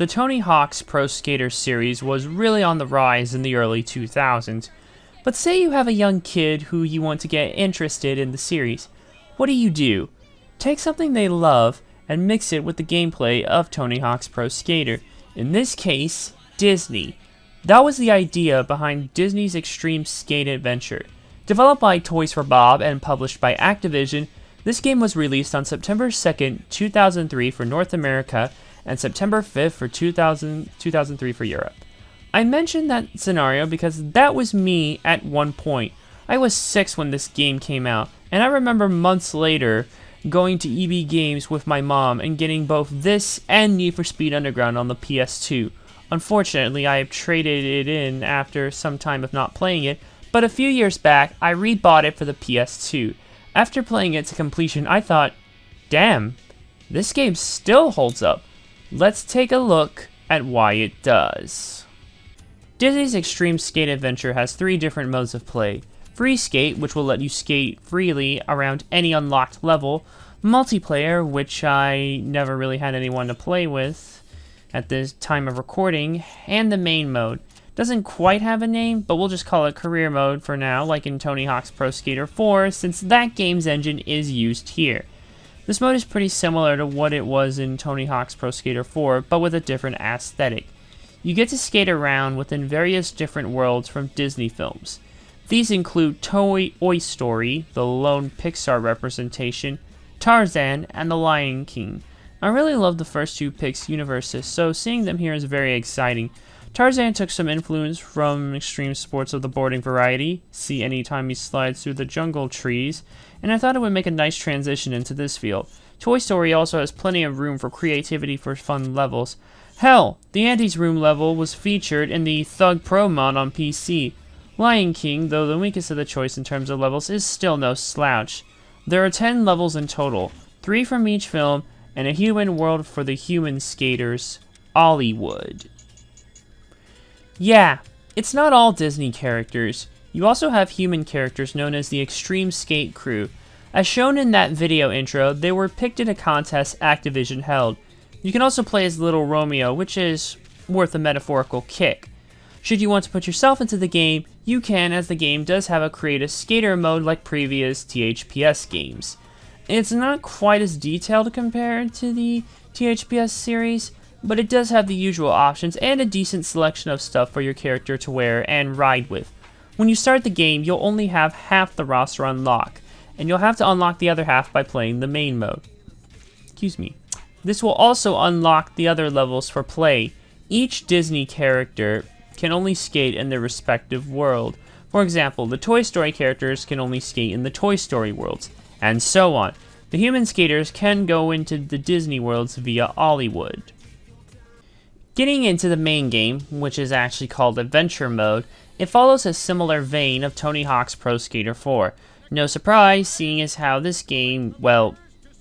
The Tony Hawk's Pro Skater series was really on the rise in the early 2000s. But say you have a young kid who you want to get interested in the series. What do? Take something they love and mix it with the gameplay of Tony Hawk's Pro Skater. In this case, Disney. That was the idea behind Disney's Extreme Skate Adventure. Developed by Toys for Bob and published by Activision, this game was released on September 2nd, 2003 for North America and September 5th for 2003 for Europe. I mentioned that scenario because that was me at one point. I was 6 when this game came out, and I remember months later going to EB Games with my mom and getting both this and Need for Speed Underground on the PS2. Unfortunately, I have traded it in after some time of not playing it, but a few years back, I rebought it for the PS2. After playing it to completion, I thought, damn, this game still holds up. Let's take a look at why it does. Disney's Extreme Skate Adventure has 3 different modes of play. Free Skate, which will let you skate freely around any unlocked level. Multiplayer, which I never really had anyone to play with at this time of recording. And the main mode. Doesn't quite have a name, but we'll just call it Career Mode for now, like in Tony Hawk's Pro Skater 4, since that game's engine is used here. This mode is pretty similar to what it was in Tony Hawk's Pro Skater 4, but with a different aesthetic. You get to skate around within various different worlds from Disney films. These include Toy Story, the lone Pixar representation, Tarzan, and The Lion King. I really love the first 2 Pix universes, so seeing them here is very exciting. Tarzan took some influence from extreme sports of the boarding variety, see anytime he slides through the jungle trees, and I thought it would make a nice transition into this field. Toy Story also has plenty of room for creativity for fun levels. Hell, the Andy's Room level was featured in the Thug Pro mod on PC. Lion King, though the weakest of the choice in terms of levels, is still no slouch. There are 10 levels in total, 3 from each film, and a human world for the human skaters, Hollywood. Yeah, it's not all Disney characters. You also have human characters known as the Extreme Skate Crew. As shown in that video intro, they were picked in a contest Activision held. You can also play as Little Romeo, which is worth a metaphorical kick. Should you want to put yourself into the game, you can, as the game does have a create a skater mode like previous THPS games. It's not quite as detailed compared to the THPS series, but it does have the usual options and a decent selection of stuff for your character to wear and ride with. When you start the game, you'll only have half the roster unlocked, and you'll have to unlock the other half by playing the main mode. Excuse me. This will also unlock the other levels for play. Each Disney character can only skate in their respective world. For example, the Toy Story characters can only skate in the Toy Story worlds, and so on. The human skaters can go into the Disney worlds via Hollywood. Getting into the main game, which is actually called Adventure Mode, it follows a similar vein of Tony Hawk's Pro Skater 4. No surprise, seeing as how this game, well,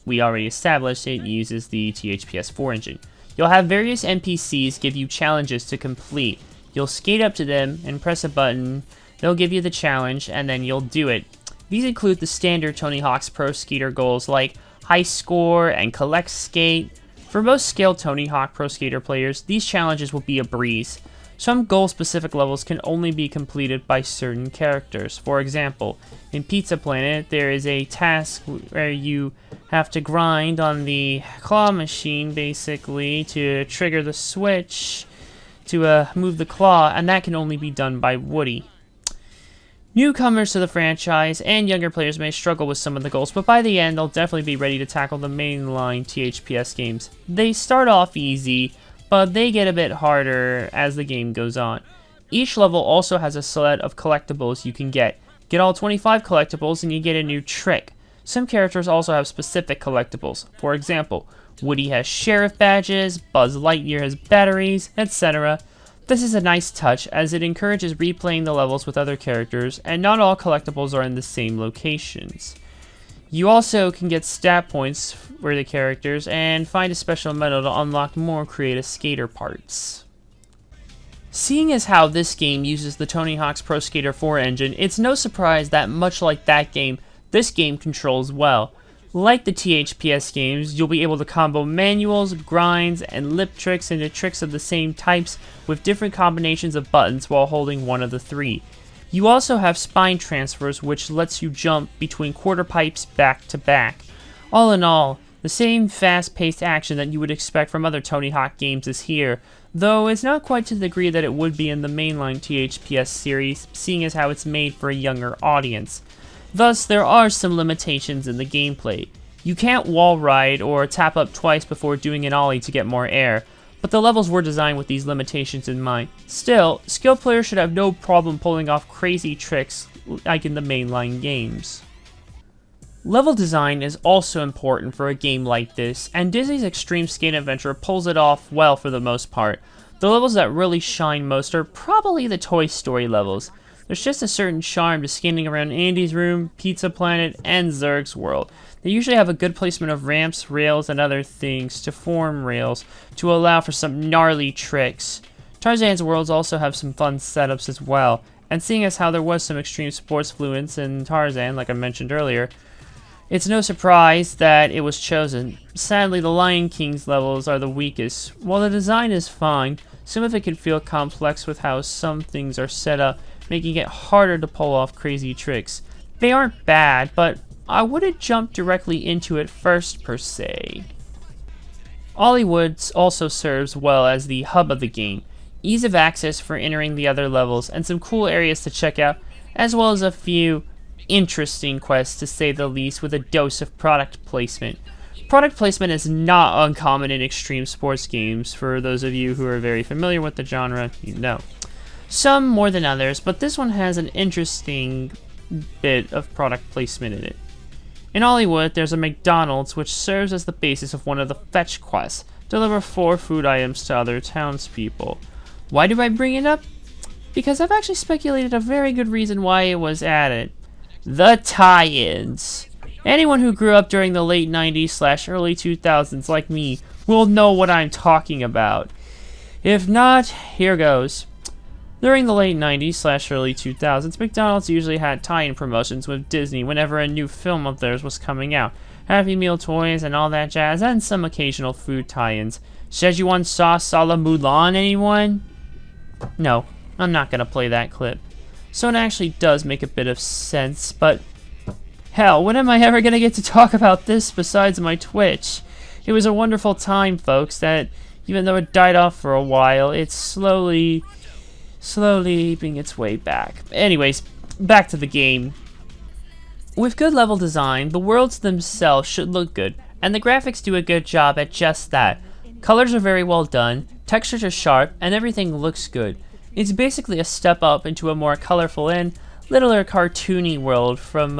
we already established it uses the THPS 4 engine. You'll have various NPCs give you challenges to complete. You'll skate up to them and press a button, they'll give you the challenge, and then you'll do it. These include the standard Tony Hawk's Pro Skater goals like high score and collect skate. For most skilled Tony Hawk Pro Skater players, these challenges will be a breeze. Some goal-specific levels can only be completed by certain characters. For example, in Pizza Planet, there is a task where you have to grind on the claw machine, basically, to trigger the switch to move the claw, and that can only be done by Woody. Newcomers to the franchise and younger players may struggle with some of the goals, but by the end, they'll definitely be ready to tackle the mainline THPS games. They start off easy, but they get a bit harder as the game goes on. Each level also has a set of collectibles you can get. Get all 25 collectibles and you get a new trick. Some characters also have specific collectibles. For example, Woody has sheriff badges, Buzz Lightyear has batteries, etc. This is a nice touch as it encourages replaying the levels with other characters, and not all collectibles are in the same locations. You also can get stat points for the characters and find a special medal to unlock more creative skater parts. Seeing as how this game uses the Tony Hawk's Pro Skater 4 engine, it's no surprise that much like that game, this game controls well. Like the THPS games, you'll be able to combo manuals, grinds, and lip tricks into tricks of the same types with different combinations of buttons while holding one of the three. You also have spine transfers, which lets you jump between quarter pipes back to back. All in all, the same fast-paced action that you would expect from other Tony Hawk games is here, though it's not quite to the degree that it would be in the mainline THPS series, seeing as how it's made for a younger audience. Thus, there are some limitations in the gameplay. You can't wall ride or tap up twice before doing an ollie to get more air, but the levels were designed with these limitations in mind. Still, skilled players should have no problem pulling off crazy tricks like in the mainline games. Level design is also important for a game like this, and Disney's Extreme Skate Adventure pulls it off well for the most part. The levels that really shine most are probably the Toy Story levels. There's just a certain charm to skating around Andy's Room, Pizza Planet, and Zurg's World. They usually have a good placement of ramps, rails, and other things to form rails to allow for some gnarly tricks. Tarzan's Worlds also have some fun setups as well, and seeing as how there was some extreme sports fluence in Tarzan, like I mentioned earlier, it's no surprise that it was chosen. Sadly, the Lion King's levels are the weakest. While the design is fine, some of it can feel complex with how some things are set up, making it harder to pull off crazy tricks. They aren't bad, but I wouldn't jump directly into it first per se. Olliewoods also serves well as the hub of the game. Ease of access for entering the other levels and some cool areas to check out, as well as a few interesting quests to say the least with a dose of product placement. Product placement is not uncommon in extreme sports games. For those of you who are very familiar with the genre, you know. Some more than others, but this one has an interesting bit of product placement in it. In Olliwood, there's a McDonald's which serves as the basis of one of the fetch quests. Deliver 4 food items to other townspeople. Why do I bring it up? Because I've actually speculated a very good reason why it was added. The tie-ins. Anyone who grew up during the late 90s/early 2000s like me will know what I'm talking about. If not, here goes. During the late 90s/early 2000s, McDonald's usually had tie-in promotions with Disney whenever a new film of theirs was coming out. Happy Meal toys and all that jazz, and some occasional food tie-ins. Szechuan sauce a la Mulan, anyone? No, I'm not gonna play that clip. So it actually does make a bit of sense, but hell, when am I ever gonna get to talk about this besides my Twitch? It was a wonderful time, folks, that even though it died off for a while, it's slowly eating its way back. Anyways, back to the game. With good level design, the worlds themselves should look good, and the graphics do a good job at just that. Colors are very well done, textures are sharp, and everything looks good. It's basically a step up into a more colorful and littler cartoony world from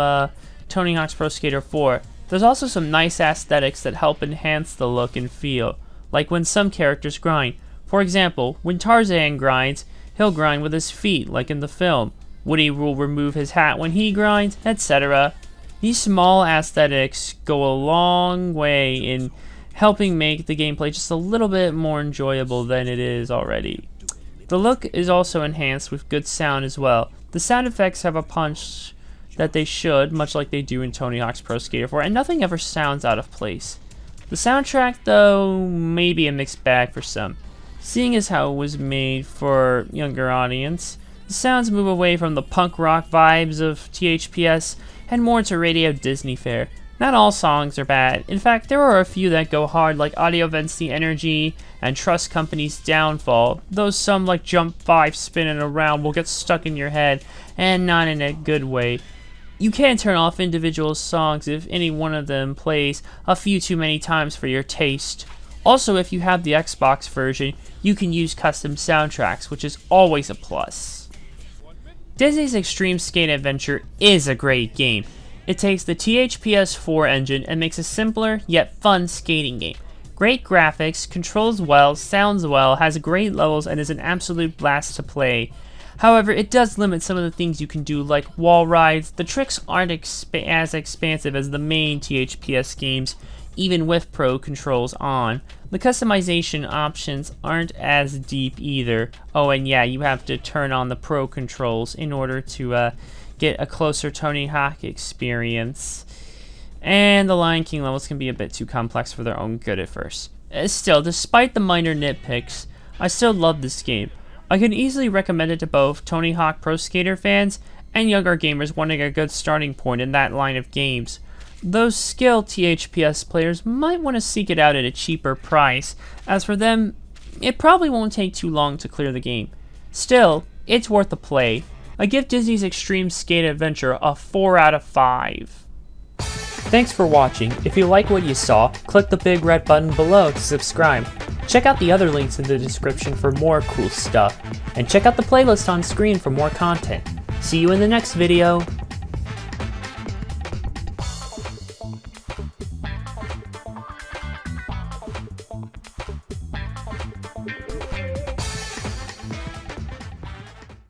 Tony Hawk's Pro Skater 4. There's also some nice aesthetics that help enhance the look and feel, like when some characters grind. For example, when Tarzan grinds, he'll grind with his feet, like in the film. Woody will remove his hat when he grinds, etc. These small aesthetics go a long way in helping make the gameplay just a little bit more enjoyable than it is already. The look is also enhanced with good sound as well. The sound effects have a punch that they should, much like they do in Tony Hawk's Pro Skater 4, and nothing ever sounds out of place. The soundtrack, though, may be a mixed bag for some. Seeing as how it was made for a younger audience, the sounds move away from the punk rock vibes of THPS and more to Radio Disney fare. Not all songs are bad. In fact, there are a few that go hard, like Audio Vents the Energy and Trust Company's Downfall, though some like Jump 5 spinning around will get stuck in your head, and not in a good way. You can turn off individual songs if any one of them plays a few too many times for your taste. Also, if you have the Xbox version, you can use custom soundtracks, which is always a plus. Disney's Extreme Skate Adventure is a great game. It takes the THPS 4 engine and makes a simpler yet fun skating game. Great graphics, controls well, sounds well, has great levels, and is an absolute blast to play. However, it does limit some of the things you can do, like wall rides. The tricks aren't as expansive as the main THPS games, even with Pro controls on. The customization options aren't as deep either. Oh, and yeah, you have to turn on the Pro controls in order to get a closer Tony Hawk experience. and the Lion King levels can be a bit too complex for their own good at first. Still, despite the minor nitpicks, I still love this game. I can easily recommend it to both Tony Hawk Pro Skater fans and younger gamers wanting a good starting point in that line of games. Those skilled THPS players might want to seek it out at a cheaper price, as for them, it probably won't take too long to clear the game. Still, it's worth a play. I give Disney's Extreme Skate Adventure a 4 out of 5. Thanks for watching. If you like what you saw, click the big red button below to subscribe. Check out the other links in the description for more cool stuff, and check out the playlist on screen for more content. See you in the next video.